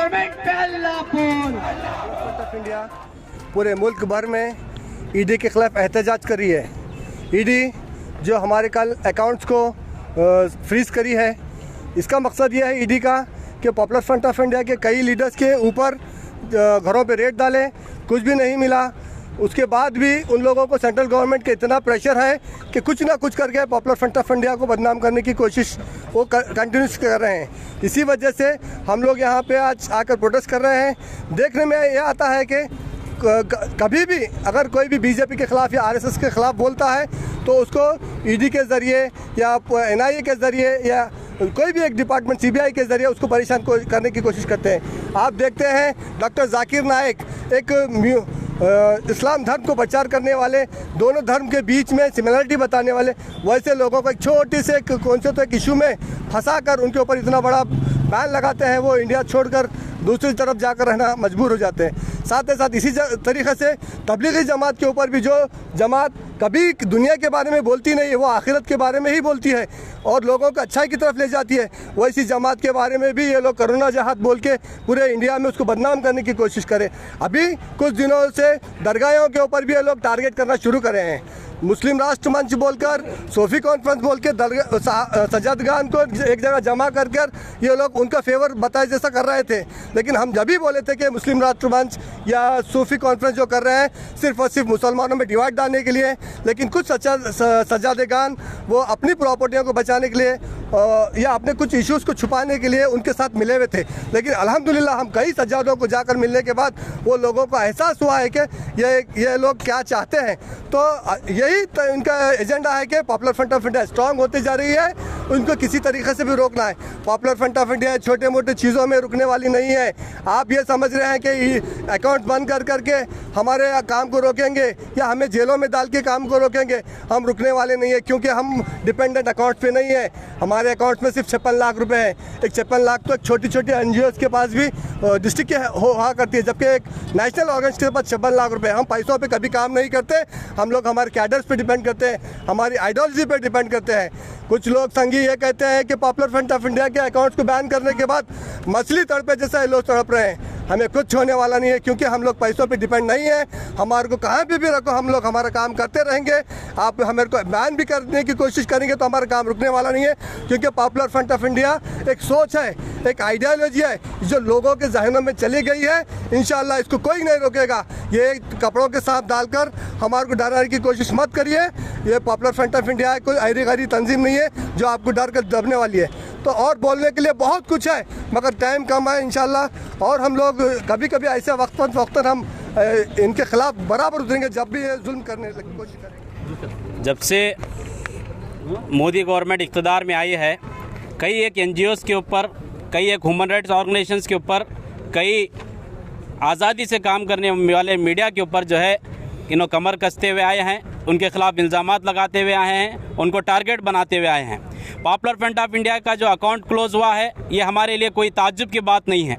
Government पहला बोल। Of India पूरे मुल्क भर में ईडी के खिलाफ एहतजाज करी है। ईडी जो हमारे कल अकाउंट्स को फ्रीज करी है, इसका मकसद यह है ईडी का कि पॉपुलर फ्रंट ऑफ इंडिया के कई लीडर्स के ऊपर घरों पे रेड डालें, कुछ भी नहीं मिला। उसके बाद भी उन लोगों को सेंट्रल गवर्नमेंट के इतना प्रेशर है कि कुछ ना कुछ करके पॉपुलर फ्रंट ऑफ इंडिया को बदनाम करने की कोशिश वो कंटिन्यूस कर रहे हैं। इसी वजह से हम लोग यहाँ पे आज आकर प्रोटेस्ट कर रहे हैं। देखने में ये आता है कि कभी भी अगर कोई भी बीजेपी के ख़िलाफ़ या आरएसएस के ख़िलाफ़ बोलता है तो उसको ईडी के ज़रिए या एनआईए के ज़रिए या कोई भी एक डिपार्टमेंट सीबीआई के ज़रिए उसको परेशान करने की कोशिश करते हैं। आप देखते हैं डॉक्टर जाकिर नाइक एक इस्लाम धर्म को प्रचार करने वाले, दोनों धर्म के बीच में सिमिलरिटी बताने वाले, वैसे लोगों को एक छोटी से कौन से तो एक इशू में फंसा कर उनके ऊपर इतना बड़ा बैन लगाते हैं, वो इंडिया छोड़कर दूसरी तरफ जाकर रहना मजबूर हो जाते हैं। साथ ही साथ इसी तरीक़े से तबलीगी जमात के ऊपर भी, जो जमात कभी दुनिया के बारे में बोलती नहीं है, वो आखिरत के बारे में ही बोलती है और लोगों को अच्छाई की तरफ ले जाती है, वैसी जमात के बारे में भी ये लोग करोना जहाद बोल के पूरे इंडिया में उसको बदनाम करने की कोशिश करें। अभी कुछ दिनों से दरगाहों के ऊपर भी ये लोग टारगेट करना शुरू करे हैं। मुस्लिम राष्ट्र मंच बोलकर, सोफी कॉन्फ्रेंस बोल के सज्जादगान को एक जगह जमा कर ये लोग उनका फेवर बताए जैसा कर रहे थे। लेकिन हम जब भी बोले थे कि मुस्लिम राष्ट्र मंच या सूफी कॉन्फ्रेंस जो कर रहे हैं सिर्फ और सिर्फ मुसलमानों में डिवाइड डालने के लिए, लेकिन कुछ सज्जादगान वो अपनी प्रॉपर्टियों को बचाने के लिए या अपने कुछ इश्यूज़ को छुपाने के लिए उनके साथ मिले हुए थे। लेकिन अल्हम्दुलिल्लाह हम कई सज्जादों को जाकर मिलने के बाद वो लोगों को एहसास हुआ है कि ये लोग क्या चाहते हैं। तो यही तो इनका एजेंडा है कि popular front of India strong होती जा रही है, उनको किसी तरीके से भी रोकना है। पॉपुलर फ्रंट ऑफ इंडिया छोटे मोटे चीज़ों में रुकने वाली नहीं है। आप ये समझ रहे हैं कि अकाउंट बंद कर करके हमारे काम को रोकेंगे या हमें जेलों में डाल के काम को रोकेंगे, हम रुकने वाले नहीं है, क्योंकि हम डिपेंडेंट अकाउंट पे नहीं है। हमारे अकाउंट में सिर्फ 56 लाख रुपए है। एक 56 लाख तो एक छोटी छोटी NGOs के पास भी डिस्ट्रिक्ट के हुआ करती है, जबकि एक नेशनल ऑर्गेनाइजेशन के पास 56 लाख रुपए। हम पैसों पे कभी काम नहीं करते, हम लोग हमारे कैडर्स पे डिपेंड करते हैं, हमारी आइडियोलॉजी पे डिपेंड करते हैं। कुछ लोग संगी ये कहते हैं कि पॉपुलर फ्रंट ऑफ इंडिया के अकाउंट्स को बैन करने के बाद मछली तड़पे जैसा ये लोग तड़प रहे हैं। हमें कुछ होने वाला नहीं है, क्योंकि हम लोग पैसों पे डिपेंड नहीं है। हमारे को कहाँ पे भी रखो, हम लोग हमारा काम करते रहेंगे। आप हमारे को बैन भी करने की कोशिश करेंगे तो हमारा काम रुकने वाला नहीं है, क्योंकि पॉपुलर फ्रंट ऑफ इंडिया एक सोच है, एक आइडियोलॉजी है जो लोगों के जहनों में चली गई है। इंशाल्लाह इसको कोई नहीं रोकेगा। ये कपड़ों के साथ डालकर हमारे को डराने की कोशिश मत करिए। ये पॉपुलर फ्रंट ऑफ इंडिया कोई अहरी गहरी तंजीम नहीं है जो आपको डर कर दबने वाली है। तो और बोलने के लिए बहुत कुछ है, मगर टाइम कम है इंशाल्लाह। और हम लोग कभी कभी ऐसे वक्तन हम इनके खिलाफ बराबर उतरेंगे जब भी ये जुल्म करने की कोशिश करेंगे। जब से मोदी गवर्नमेंट इक़्तिदार में आई है, कई एक NGOs के ऊपर, कई एक ह्यूमन राइट्स ऑर्गेनाइजेशंस के ऊपर, कई आज़ादी से काम करने वाले मीडिया के ऊपर जो है इन्हों कमर कसते हुए आए हैं, उनके खिलाफ इल्ज़ामात लगाते हुए आए हैं, उनको टारगेट बनाते हुए आए हैं। पॉपुलर फ्रंट ऑफ इंडिया का जो अकाउंट क्लोज़ हुआ है ये हमारे लिए कोई ताज्जुब की बात नहीं है।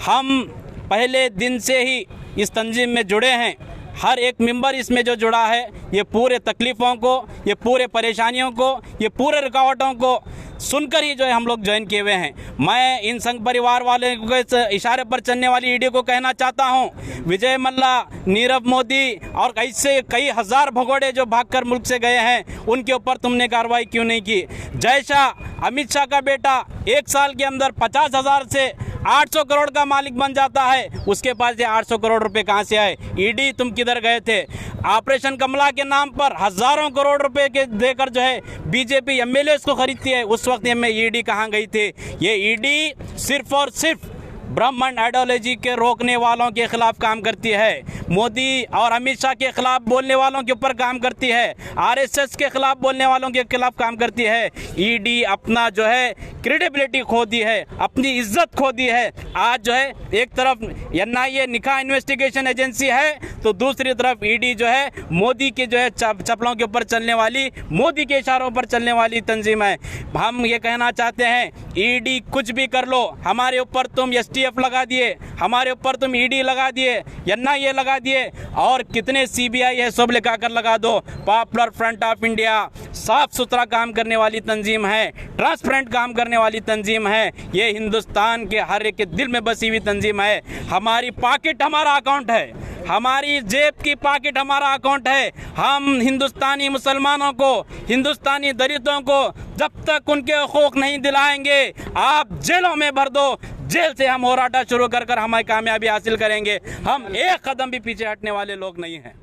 हम पहले दिन से ही इस तंजीम में जुड़े हैं। हर एक मेंबर इसमें जो जुड़ा है, ये पूरे तकलीफ़ों को, ये पूरे परेशानियों को, ये पूरे रुकावटों को सुनकर ही जो है हम लोग ज्वाइन किए हुए हैं। मैं इन संघ परिवार वाले के इशारे पर चलने वाली ईडी को कहना चाहता हूं, विजय मल्ला, नीरव मोदी और ऐसे कई हज़ार भगोड़े जो भागकर मुल्क से गए हैं, उनके ऊपर तुमने कार्रवाई क्यों नहीं की? जय शाह, अमित शाह का बेटा 1 साल के अंदर 50,000 से 800 करोड़ का मालिक बन जाता है, उसके पास ये 800 करोड़ रुपए कहाँ से आए? ईडी तुम किधर गए थे? ऑपरेशन कमला के नाम पर हज़ारों करोड़ रुपए के देकर जो है बीजेपी MLAs को खरीदती है, उस वक्त में ईडी कहाँ गई थी? ये ईडी सिर्फ और सिर्फ ब्राह्मण आइडियोलॉजी के रोकने वालों के खिलाफ काम करती है, मोदी और अमित शाह के खिलाफ बोलने वालों के ऊपर काम करती है, RSS के खिलाफ बोलने वालों के खिलाफ काम करती है। ईडी अपना जो है क्रेडिबिलिटी खो दी है, अपनी इज्जत खो दी है। आज जो है एक तरफ NIA निकाह इन्वेस्टिगेशन एजेंसी है, तो दूसरी तरफ ईडी जो है मोदी के जो है चप्पलों के ऊपर चलने वाली, मोदी के इशारों पर चलने वाली तंजीम है। हम ये कहना चाहते हैं, ईडी कुछ भी कर लो, हमारे ऊपर तुम ST ATF लगा दिए, हमारे ऊपर तुम ED लगा दिए, NIA लगा दिए, और कितने CBI है सब लेकर कर लगा दो। पॉपुलर फ्रंट ऑफ इंडिया साफ सुथरा काम करने वाली तंजीम है, ट्रांसपेरेंट काम करने वाली तंजीम है। ये हिंदुस्तान के हर एक के दिल में बसी हुई तंजीम है। हमारी पॉकेट हमारा अकाउंट है, हमारी जेब की पॉकेट हमारा अकाउंट है। हम हिंदुस्तानी मुसलमानों को, हिंदुस्तानी दलितों को जब तक उनके हकूक नहीं दिलाएंगे, आप जेलों में भर दो, जेल से हम होराटा शुरू कर हमारी कामयाबी हासिल करेंगे। हम एक कदम भी पीछे हटने वाले लोग नहीं हैं।